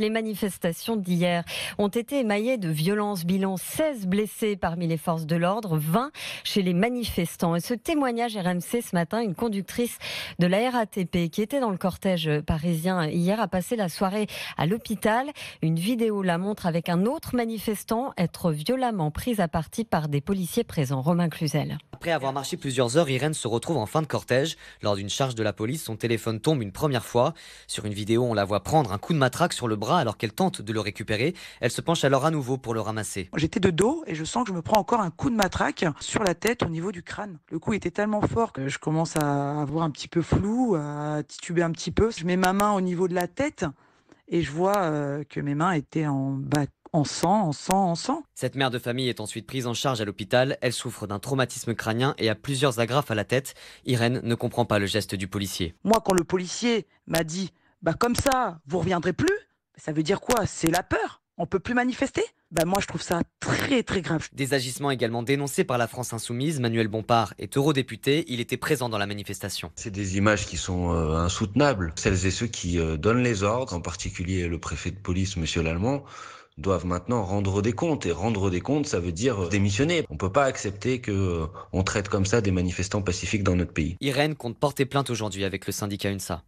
Les manifestations d'hier ont été émaillées de violences. Bilan 16 blessés parmi les forces de l'ordre, 20 chez les manifestants. Et ce témoignage RMC ce matin, une conductrice de la RATP qui était dans le cortège parisien hier a passé la soirée à l'hôpital. Une vidéo la montre avec un autre manifestant être violemment pris à partie par des policiers présents. Romain Cluzel. Après avoir marché plusieurs heures, Irène se retrouve en fin de cortège. Lors d'une charge de la police, son téléphone tombe une première fois. Sur une vidéo, on la voit prendre un coup de matraque sur le bras alors qu'elle tente de le récupérer. Elle se penche alors à nouveau pour le ramasser. J'étais de dos et je sens que je me prends encore un coup de matraque sur la tête au niveau du crâne. Le coup était tellement fort que je commence à avoir un petit peu flou, à tituber un petit peu. Je mets ma main au niveau de la tête et je vois que mes mains étaient en sang. Cette mère de famille est ensuite prise en charge à l'hôpital. Elle souffre d'un traumatisme crânien et a plusieurs agrafes à la tête. Irène ne comprend pas le geste du policier. Moi, quand le policier m'a dit comme ça, vous reviendrez plus, ça veut dire quoi? C'est la peur. On peut plus manifester? Moi, je trouve ça très très grave. Des agissements également dénoncés par la France Insoumise. Manuel Bompard est eurodéputé. Il était présent dans la manifestation. C'est des images qui sont insoutenables. Celles et ceux qui donnent les ordres, en particulier le préfet de police, monsieur Lallemand, doivent maintenant rendre des comptes. Et rendre des comptes, ça veut dire démissionner. On ne peut pas accepter qu'on traite comme ça des manifestants pacifiques dans notre pays. Irène compte porter plainte aujourd'hui avec le syndicat UNSA.